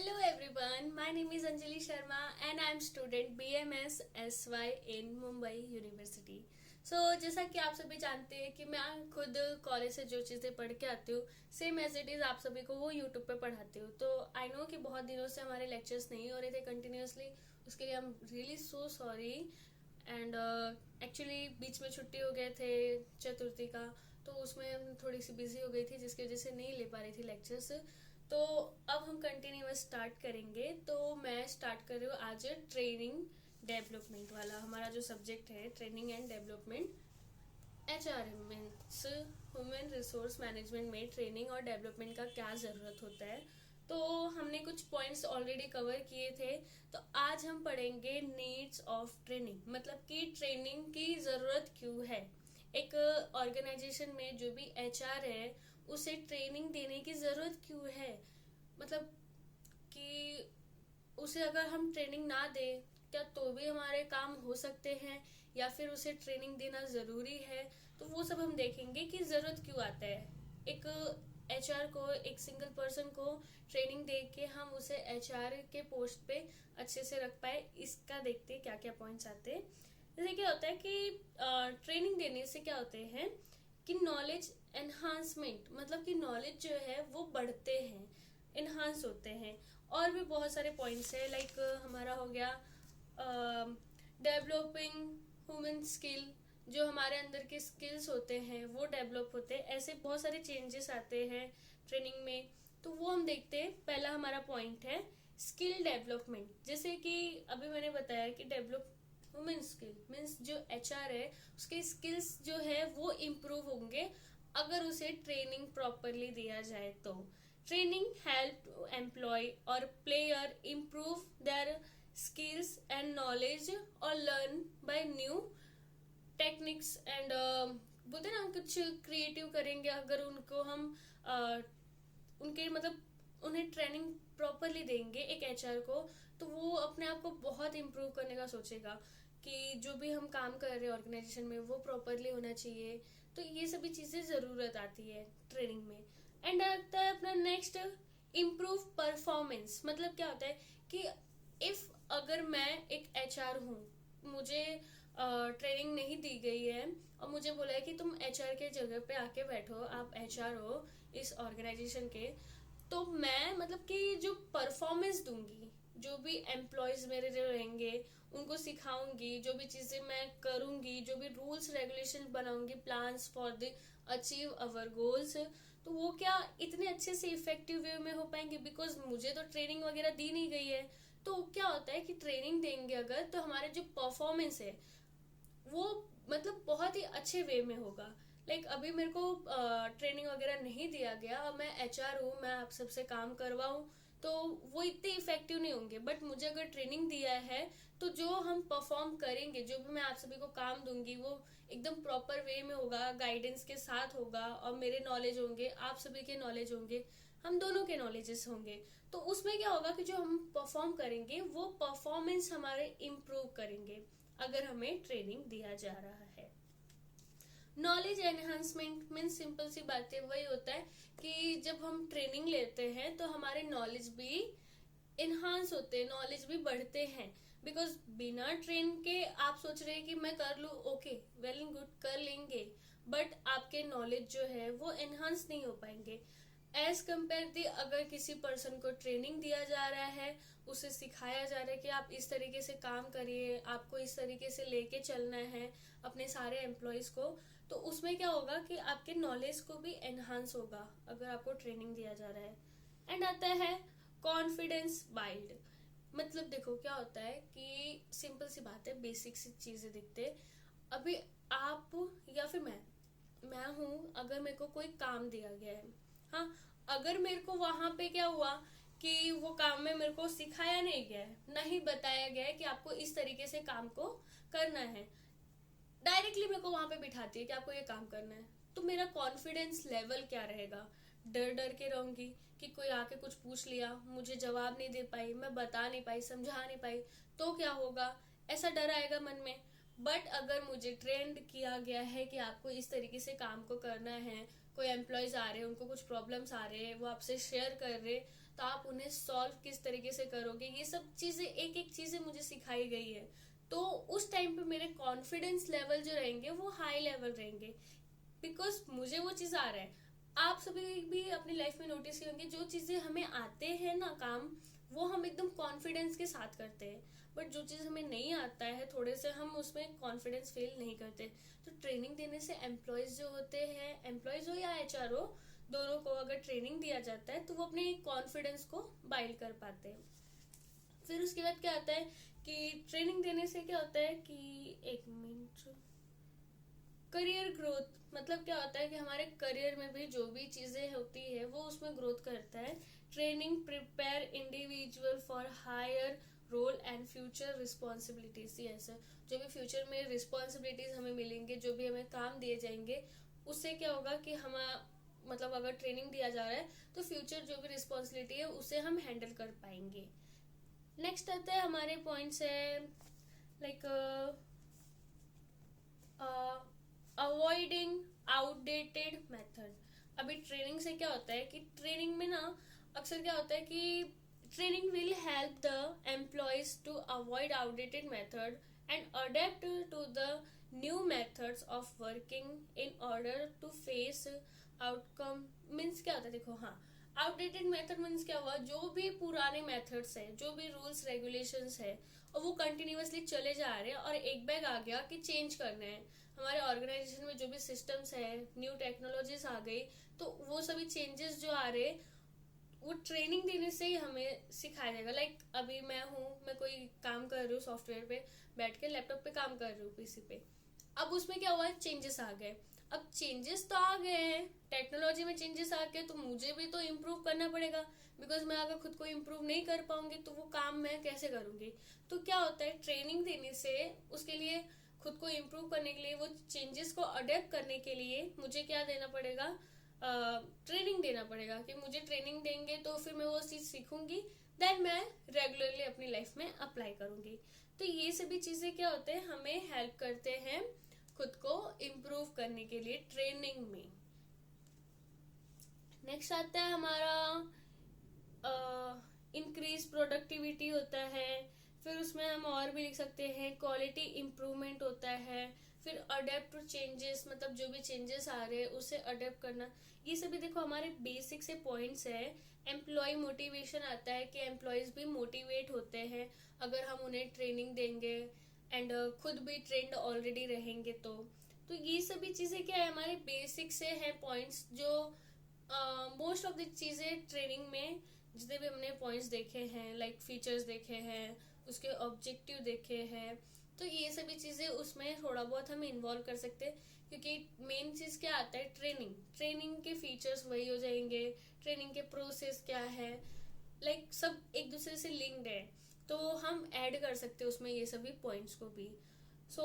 Hello everyone, my name is Anjali Sharma and I am student BMS SY in Mumbai University. जैसा कि आप सभी जानते हैं कि मैं खुद कॉलेज से जो चीज़ें पढ़ के आती हूँ सेम एज इट इज़ आप सभी को वो यूट्यूब पे पढ़ाती हूँ. तो आई नो कि बहुत दिनों से हमारे लेक्चर्स नहीं हो रहे थे कंटिन्यूसली. उसके लिए I am really so sorry. And actually बीच में छुट्टी हो गए थे चतुर्थी का, तो उसमें थोड़ी सी बिजी हो गई थी जिसकी वजह से नहीं ले पा रही थी लेक्चर्स. तो अब हम कंटिन्यूअस स्टार्ट करेंगे. तो मैं स्टार्ट कर रही हूँ आज ट्रेनिंग डेवलपमेंट वाला. हमारा जो सब्जेक्ट है training and development, HRM means human resource management में ट्रेनिंग और डेवलपमेंट का क्या ज़रूरत होता है. तो हमने कुछ पॉइंट्स ऑलरेडी कवर किए थे. तो आज हम पढ़ेंगे नीड्स ऑफ ट्रेनिंग, मतलब कि ट्रेनिंग की ज़रूरत क्यों है. एक ऑर्गेनाइजेशन में जो भी HR है उसे ट्रेनिंग देने की ज़रूरत क्यों है. मतलब कि उसे अगर हम ट्रेनिंग ना दें क्या तो भी हमारे काम हो सकते हैं या फिर उसे ट्रेनिंग देना ज़रूरी है. तो वो सब हम देखेंगे कि ज़रूरत क्यों आता है. एक HR को, एक सिंगल पर्सन को ट्रेनिंग दे के हम उसे HR के पोस्ट पे अच्छे से रख पाए, इसका देखते हैं क्या क्या पॉइंट्स आते हैं. जैसे क्या होता है कि ट्रेनिंग देने से क्या होते हैं कि नॉलेज एनहांसमेंट, मतलब कि नॉलेज जो है वो बढ़ते हैं, इन्हांस होते हैं. और भी बहुत सारे पॉइंट्स है, लाइक हमारा हो गया डेवलपिंग ह्यूमन स्किल, जो हमारे अंदर के स्किल्स होते हैं वो डेवलप होते हैं. ऐसे बहुत सारे चेंजेस आते हैं ट्रेनिंग में. तो वो हम देखते हैं. पहला हमारा पॉइंट है स्किल डेवलपमेंट. जैसे कि अभी मैंने बताया कि डेवलप ह्यूमन स्किल मीन्स जो HR है उसके स्किल्स जो है वो इम्प्रूव होंगे अगर उसे ट्रेनिंग प्रॉपरली दिया जाए. तो ट्रेनिंग हेल्प एम्प्लॉय और player improve their skills and knowledge और learn by new techniques and बोलते ना कुछ क्रिएटिव करेंगे अगर उनको हम उनके मतलब उन्हें ट्रेनिंग प्रॉपरली देंगे एक HR को. तो वो अपने आप को बहुत इम्प्रूव करने का सोचेगा कि जो भी हम काम कर रहे हैं ऑर्गेनाइजेशन में वो प्रॉपरली होना चाहिए. तो ये सभी चीज़ें ज़रूरत आती है ट्रेनिंग में. एंड आता है अपना नेक्स्ट इम्प्रूव परफॉर्मेंस. मतलब क्या होता है कि इफ़ अगर मैं एक HR हूँ, मुझे ट्रेनिंग नहीं दी गई है और मुझे बोला है कि तुम HR के जगह पे आके बैठो, आप HR हो इस ऑर्गेनाइजेशन के. तो मैं मतलब कि जो परफॉर्मेंस दूंगी, जो भी एम्प्लॉयज मेरे जो रहेंगे उनको सिखाऊंगी, जो भी चीज़ें मैं करूंगी, जो भी रूल्स रेगुलेशन बनाऊंगी, plans for the achieve our goals, तो वो क्या इतने अच्छे से इफेक्टिव वे में हो पाएंगे बिकॉज मुझे तो ट्रेनिंग वगैरह दी नहीं गई है. तो क्या होता है कि ट्रेनिंग देंगे अगर तो हमारे जो परफॉर्मेंस है वो मतलब बहुत ही अच्छे वे में होगा. लाइक अभी मेरे को ट्रेनिंग वगैरह नहीं दिया गया और मैं HR हूँ, मैं आप सबसे काम करवाऊँ तो वो इतने इफेक्टिव नहीं होंगे. बट मुझे अगर ट्रेनिंग दिया है तो जो हम परफॉर्म करेंगे, जो भी मैं आप सभी को काम दूंगी वो एकदम प्रॉपर वे में होगा, गाइडेंस के साथ होगा और मेरे नॉलेज होंगे, आप सभी के नॉलेज होंगे, हम दोनों के नॉलेजेस होंगे. तो उसमें क्या होगा कि जो हम परफॉर्म करेंगे वो परफॉर्मेंस हमारे इम्प्रूव करेंगे अगर हमें ट्रेनिंग दिया जा रहा है. नॉलेज एनहांसमेंट मीन्स सिंपल सी बात है, वही होता है कि जब हम ट्रेनिंग लेते हैं तो हमारे नॉलेज भी इन्हांस होते हैं, नॉलेज भी बढ़ते हैं. बिकॉज बिना ट्रेन के आप सोच रहे हैं कि मैं कर लूँ, ओके वेल एंड गुड कर लेंगे, बट आपके नॉलेज जो है वो इन्हांस नहीं हो पाएंगे एज कम्पेयर दी अगर किसी पर्सन को ट्रेनिंग दिया जा रहा है, उसे सिखाया जा रहा है कि आप इस तरीके से काम करिए, आपको इस तरीके से लेके चलना है अपने सारे एम्प्लॉयज को. तो उसमें क्या होगा कि आपके नॉलेज को भी एनहांस होगा अगर आपको ट्रेनिंग दिया जा रहा है. एंड आता है कॉन्फिडेंस बाइल्ड. मतलब देखो क्या होता है कि सिंपल सी बात है, बेसिक सी चीजें दिखते. अभी आप या फिर मैं हूँ, अगर मेरे को कोई काम दिया गया है, हाँ, अगर मेरे को वहां पे क्या हुआ कि वो काम में मेरे को सिखाया नहीं गया है, नहीं बताया गया है कि आपको इस तरीके से काम को करना है, डायरेक्टली मेरे को वहां पे बिठाती है कि आपको ये काम करना है, तो मेरा कॉन्फिडेंस लेवल क्या रहेगा. डर डर के रहूंगी कि कोई आके कुछ पूछ लिया, मुझे जवाब नहीं दे पाई, मैं बता नहीं पाई, समझा नहीं पाई, तो क्या होगा, ऐसा डर आएगा मन में. बट अगर मुझे ट्रेंड किया गया है कि आपको इस तरीके से काम को करना है, कोई एम्प्लॉयज आ रहे हैं, उनको कुछ प्रॉब्लम्स आ रहे हैं, वो आपसे शेयर कर रहे, तो आप उन्हें सॉल्व किस तरीके से करोगे, ये सब चीजें एक एक चीजें मुझे सिखाई गई है। तो उस टाइम पे मेरे कॉन्फिडेंस लेवल जो रहेंगे वो हाई लेवल रहेंगे, बिकॉज मुझे वो चीज आ रहा है। आप सभी भी अपनी लाइफ में नोटिस किए जो चीजें हमें आते हैं ना काम, वो हम एकदम कॉन्फिडेंस के साथ करते हैं, बट जो चीज हमें नहीं आता है थोड़े से हम उसमें कॉन्फिडेंस फील नहीं करते। तो ट्रेनिंग देने से एम्प्लॉयज जो होते हैं, एम्प्लॉयज हो या एचआर हो, दोनों को अगर ट्रेनिंग दिया जाता है तो वो अपने कॉन्फिडेंस को बाइल्ड कर पाते हैं। फिर उसके बाद क्या आता है कि ट्रेनिंग देने से क्या होता है कि एक मिनट, करियर ग्रोथ, मतलब क्या होता है कि हमारे करियर में भी जो भी चीजें होती है वो उसमें ग्रोथ करता है। Training prepare individual for higher role and future responsibilities. ऐसा जो भी फ्यूचर में रिस्पॉन्सिबिलिटीज हमें मिलेंगे, जो भी हमें काम दिए जाएंगे, उससे क्या होगा कि हम मतलब अगर ट्रेनिंग दिया जा रहा है तो फ्यूचर जो भी रिस्पॉन्सिबिलिटी है उसे हम हैंडल कर पाएंगे। नेक्स्ट आता है हमारे पॉइंट्स है लाइक अवॉइडिंग आउटडेटेड मेथड। अभी ट्रेनिंग से क्या होता है कि ट्रेनिंग में ना अक्सर क्या होता है कि training will help the employees to avoid outdated method and adept to the new methods of working in order to face outcome. Means क्या होता है, देखो हाँ, आउटडेटेड मेथड मीन्स क्या हुआ, जो भी पुराने मेथड्स है, जो भी रूल्स रेगुलेशंस है, और वो कंटिन्यूअसली चले जा रहे हैं और एक बैग आ गया कि चेंज करना है। हमारे ऑर्गेनाइजेशन में जो भी सिस्टम्स है, न्यू टेक्नोलॉजीज आ गई, तो वो सभी चेंजेस जो आ रहे वो ट्रेनिंग देने से ही हमें सिखाया जाएगा। लाइक अभी मैं कोई काम कर रही हूँ सॉफ्टवेयर पे, बैठ के लैपटॉप पे काम कर रही हूँ पीसी पे, अब उसमें क्या हुआ है, चेंजेस आ गए। अब चेंजेस तो आ गए हैं, टेक्नोलॉजी में चेंजेस आ गए, तो मुझे भी तो इम्प्रूव करना पड़ेगा, बिकॉज मैं अगर खुद को इम्प्रूव नहीं कर पाऊंगी तो वो काम मैं कैसे करूंगी। तो क्या होता है, ट्रेनिंग देने से उसके लिए, खुद को इम्प्रूव करने के लिए, वो चेंजेस को अडेप्ट करने के लिए मुझे क्या देना पड़ेगा, ट्रेनिंग देना पड़ेगा। कि मुझे ट्रेनिंग देंगे तो फिर मैं वो चीज सीखूंगी, देन मैं रेगुलरली अपनी लाइफ में अप्लाई करूंगी। तो ये सभी चीजें क्या होते हैं, हमें हेल्प करते हैं खुद को इम्प्रूव करने के लिए ट्रेनिंग में। नेक्स्ट आता है हमारा इंक्रीज प्रोडक्टिविटी होता है। फिर उसमें हम और भी लिख सकते हैं क्वालिटी इम्प्रूवमेंट होता है। फिर अडेप्ट टू चेंजेस, मतलब जो भी चेंजेस आ रहे हैं उसे अडेप्ट करना। ये सभी देखो हमारे बेसिक से पॉइंट्स है। एम्प्लॉय मोटिवेशन आता है कि एम्प्लॉयज भी मोटिवेट होते हैं अगर हम उन्हें ट्रेनिंग देंगे एंड खुद भी ट्रेंड ऑलरेडी रहेंगे। तो ये सभी चीजें क्या है, हमारे बेसिक से है पॉइंट्स, जो मोस्ट ऑफ द चीजें ट्रेनिंग में जितने भी हमने पॉइंट्स देखे हैं, लाइक फीचर्स देखे हैं, उसके ऑब्जेक्टिव देखे हैं, तो ये सभी चीजें उसमें थोड़ा बहुत हम इन्वॉल्व कर सकते हैं। क्योंकि मेन चीज क्या आता है, ट्रेनिंग के फीचर्स वही हो जाएंगे, ट्रेनिंग के प्रोसेस क्या है, लाइक सब एक दूसरे से लिंक्ड है, तो हम ऐड कर सकते हैं उसमें ये सभी पॉइंट्स को भी। सो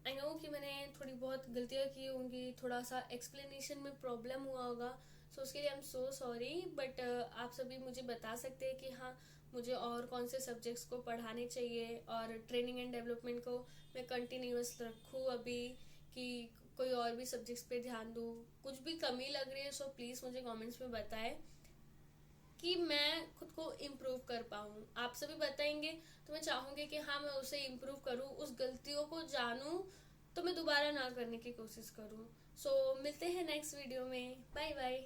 आई नो कि मैंने थोड़ी बहुत गलतियां की होंगी, थोड़ा सा एक्सप्लेनेशन में प्रॉब्लम हुआ होगा, सो उसके लिए I am so sorry. But आप सभी मुझे बता सकते हैं कि हाँ, मुझे और कौन से सब्जेक्ट्स को पढ़ाने चाहिए और ट्रेनिंग एंड डेवलपमेंट को मैं कंटिन्यूअस रखूँ अभी, कि कोई और भी सब्जेक्ट्स पे ध्यान दूँ। कुछ भी कमी लग रही है सो प्लीज़ मुझे कमेंट्स में बताएं कि मैं खुद को इम्प्रूव कर पाऊँ। आप सभी बताएंगे तो मैं चाहूँगी कि हाँ, मैं उसे इम्प्रूव करूँ, उस गलतियों को जानूँ, तो मैं दोबारा ना करने की कोशिश करूँ। सो मिलते हैं नेक्स्ट वीडियो में, बाय बाय।